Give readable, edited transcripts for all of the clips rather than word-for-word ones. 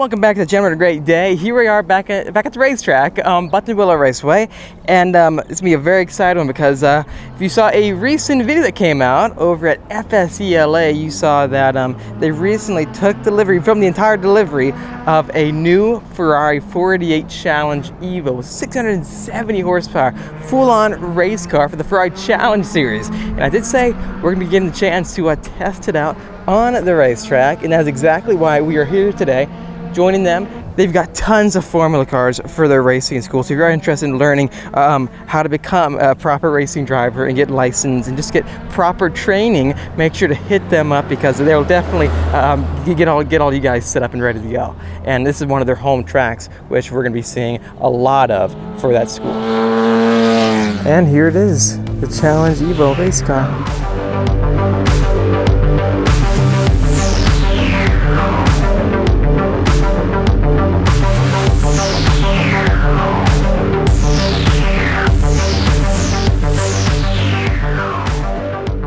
welcome back to the Gentleman of a Great Day. Here we are back at the racetrack, Button Willow Raceway, and it's going to be a very exciting one because if you saw a recent video that came out over at FSELA, you saw that they recently took delivery from the entire delivery of a new Ferrari 488 Challenge Evo with 670 horsepower, full-on race car for the Ferrari Challenge Series. And I did say we're going to be getting the chance to test it out on the racetrack, and that's exactly why we are here today, joining them. They've got tons of formula cars for their racing school, so if you're interested in learning how to become a proper racing driver and get licensed and just get proper training, make sure to hit them up because they'll definitely get all you guys set up and ready to go. And this is one of their home tracks, which we're going to be seeing a lot of for that school. And here it is, the Challenge Evo race car.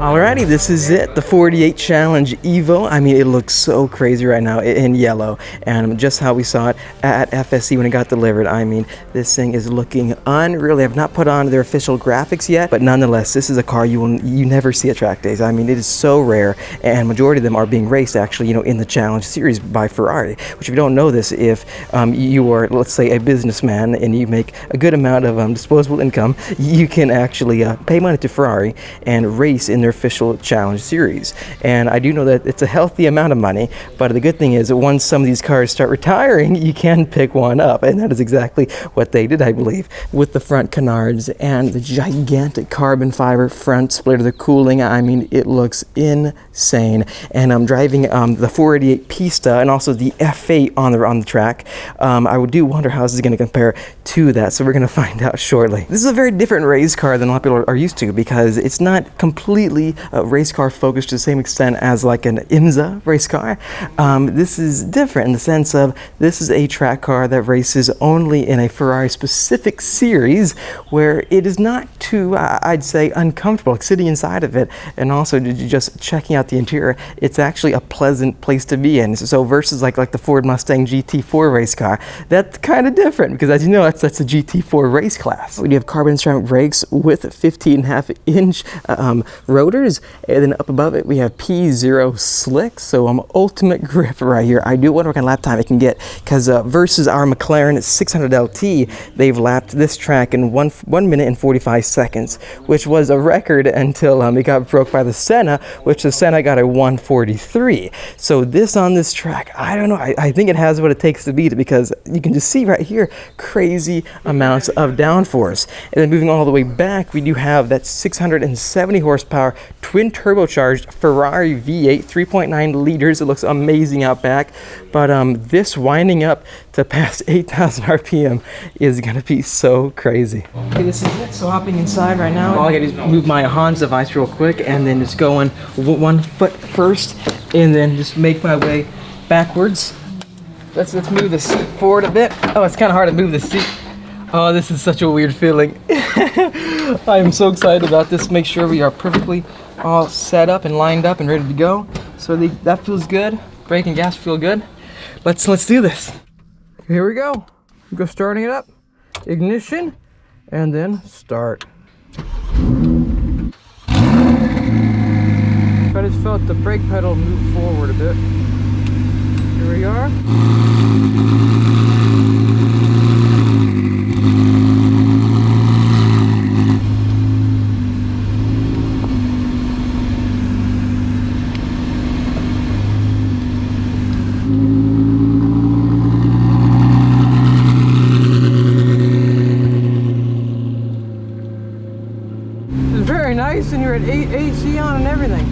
Alrighty, this is it, the 488 Challenge Evo. I mean, it looks so crazy right now in yellow, and just how we saw it at FSC when it got delivered. I mean, this thing is looking unreal. They have not put on their official graphics yet, but nonetheless, this is a car you never see at track days. I mean, it is so rare, and majority of them are being raced actually, in the Challenge Series by Ferrari. Which, if you don't know this, if you are, let's say, a businessman and you make a good amount of disposable income, you can actually pay money to Ferrari and race in their official Challenge Series. And I do know that it's a healthy amount of money, but the good thing is that once some of these cars start retiring, you can pick one up, and that is exactly what they did, I believe, with the front canards and the gigantic carbon fiber front splitter, the cooling. I mean, it looks insane. And I'm driving the 488 Pista and also the F8 on the track. I do wonder how this is going to compare to that, so we're going to find out shortly. This is a very different race car than a lot of people are used to because it's not completely race car focused to the same extent as like an IMSA race car. This is different in the sense of this is a track car that races only in a Ferrari specific series where it is not too, I'd say, uncomfortable like sitting inside of it, and also just checking out the interior. It's actually a pleasant place to be in. So versus like the Ford Mustang GT4 race car, that's kind of different because, as you know, that's a GT4 race class. We do have carbon ceramic brakes with 15.5-inch rotors, and then up above it we have P0 slicks, so ultimate grip right here. I do wonder what kind of lap time it can get because versus our McLaren 600 LT, they've lapped this track in 1 minute and 45 seconds, which was a record until it got broke by the Senna, which the Senna got a 143. So this on this track, I don't know, I think it has what it takes to beat it because you can just see right here crazy amounts of downforce. And then moving all the way back, we do have that 670 horsepower twin turbocharged Ferrari V8 3.9 liters. It looks amazing out back, but this winding up to past 8,000 RPM is gonna be so crazy. Okay, this is it. So hopping inside right now, all I gotta do is move my Hans device real quick and then just go on 1 foot first and then just make my way backwards. Let's move the seat forward a bit. Oh, it's kind of hard to move the seat. Oh, this is such a weird feeling. I am so excited about this. Make sure we are perfectly all set up and lined up and ready to go. So that feels good. Brake and gas feel good. Let's do this. Here we go. Go starting it up. Ignition, and then start. I just felt the brake pedal move forward a bit. Here we are. Very nice, and you're at AC on and everything.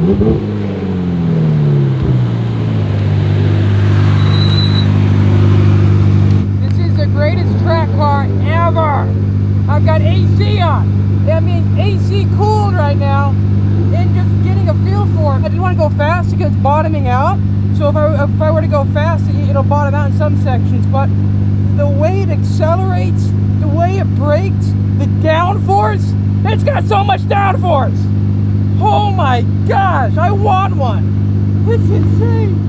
This is the greatest track car ever. I've got AC on. I mean, AC cooled right now, and just getting a feel for it. I didn't want to go fast because it's bottoming out. So if I were to go fast, it'll bottom out in some sections. But the way it accelerates, the way it brakes, the downforce, it's got so much downforce. Oh my gosh, I want one. It's insane.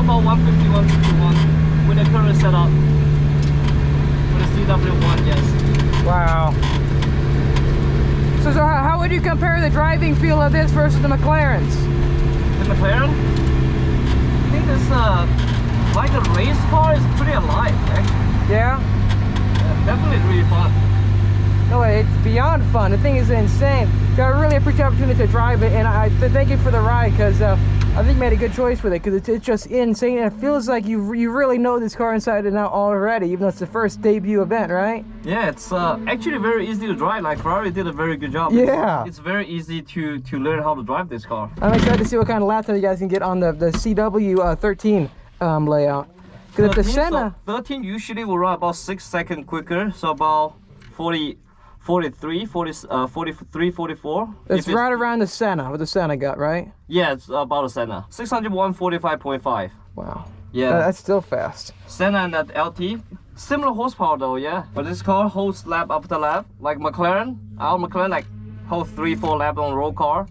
about 150, 151 with the current setup. With a CW1, yes. Wow. So how would you compare the driving feel of this versus the McLarens? The McLaren? I think this, like the race car is pretty alive, actually. Yeah? Definitely really fun. No, it's beyond fun. The thing is insane. I really appreciate the opportunity to drive it, and I thank you for the ride, because I think you made a good choice with it, because it's just insane, and it feels like you really know this car inside and out already, even though it's the first debut event, right? Yeah, it's actually very easy to drive. Like Ferrari did a very good job. Yeah. It's very easy to learn how to drive this car. I'm excited to see what kind of lap time you guys can get on the CW13 layout. Because at the Senna... 13 usually will run about 6 seconds quicker, so about 43, 44. It's right around the Senna, what the Senna got, right? Yeah, it's about a Senna. 601, 45.5. Wow. Yeah. That's still fast. Senna and that LT. Similar horsepower though, yeah. But this car holds lap after lap. Like McLaren, our McLaren like hold 3-4 laps on road car.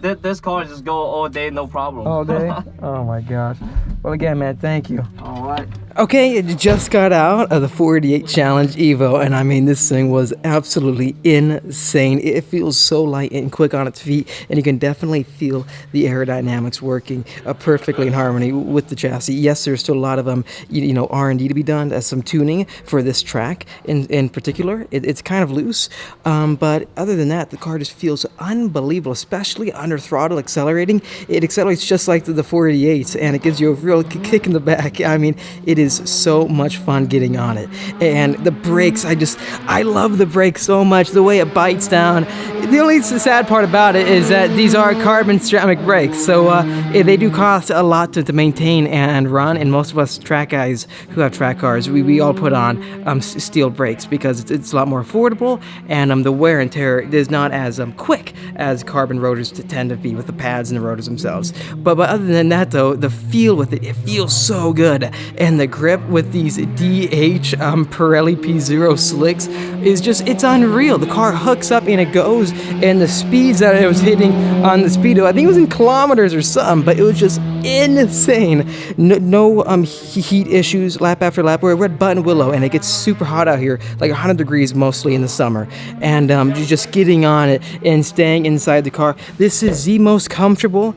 This car just go all day, no problem. All day? Oh my gosh. Well, again, man, thank you. All right. Okay, it just got out of the 48 Challenge Evo, and I mean, this thing was absolutely insane. It feels so light and quick on its feet, and you can definitely feel the aerodynamics working perfectly in harmony with the chassis. Yes, there's still a lot of R&D to be done, as some tuning for this track in particular. It's kind of loose, but other than that, the car just feels unbelievable, especially under throttle accelerating. It accelerates just like the 488s, and it gives you a real kick in the back. I mean, it is so much fun getting on it. And the brakes, I love the brakes so much, the way it bites down. The only sad part about it is that these are carbon ceramic brakes, so they do cost a lot to maintain and run, and most of us track guys who have track cars, we all put on steel brakes because it's a lot more affordable, and the wear and tear is not as quick as carbon rotors tend to be with the pads and the rotors themselves. But other than that though, the feel with it feels so good, and the grip with these DH Pirelli P0 slicks is just, it's unreal. The car hooks up and it goes, and the speeds that it was hitting on the speedo, I think it was in kilometers or something, but it was just insane. No heat issues lap after lap. We're at Button Willow and it gets super hot out here, like 100 degrees mostly in the summer, and you're just getting on it and staying inside the car. This is the most comfortable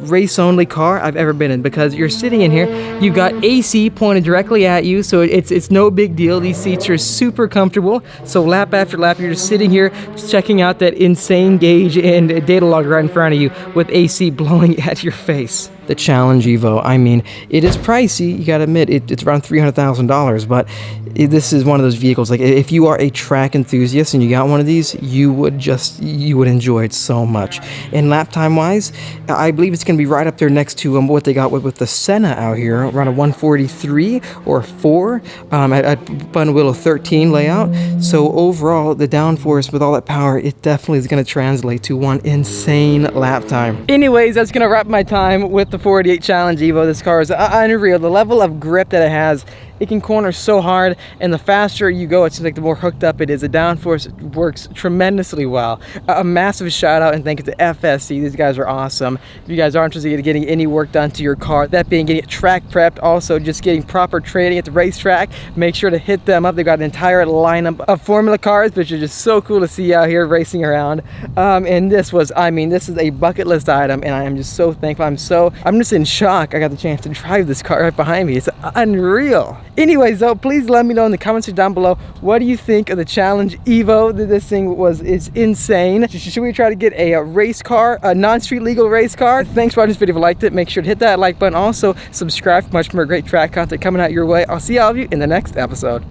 race only car I've ever been in, because you're sitting in here, you've got AC pointed directly at you, so it's no big deal. These seats are super comfortable, so lap after lap you're just sitting here just checking out that insane gauge and data log right in front of you with AC blowing at your face. The Challenge Evo, I mean, it is pricey, you gotta admit, it's around $300,000, but this is one of those vehicles, like if you are a track enthusiast and you got one of these, you would enjoy it so much. And lap time wise, I believe it's gonna be right up there next to what they got with the Senna out here, around a 143 or 4 at Bun Willow 13 layout. So overall, the downforce with all that power, it definitely is gonna translate to one insane lap time. Anyways, that's gonna wrap my time with the 48 Challenge Evo. This car is unreal. The level of grip that it has, it can corner so hard, and the faster you go, it seems like the more hooked up it is. The downforce works tremendously well. A massive shout out and thank you to FSC. These guys are awesome. If you guys are interested in getting any work done to your car, that being getting it track prepped, also just getting proper training at the racetrack, make sure to hit them up. They've got an entire lineup of Formula cars, which are just so cool to see out here racing around. And this was, I mean, this is a bucket list item, and I am just so thankful. I'm just in shock I got the chance to drive this car right behind me. It's unreal. Anyways though, please let me know in the comments down below, what do you think of the Challenge Evo? This thing is insane. Should we try to get a race car, a non-street legal race car? Thanks for watching this video. If you liked it, make sure to hit that like button. Also subscribe for much more great track content coming out your way. I'll see all of you in the next episode.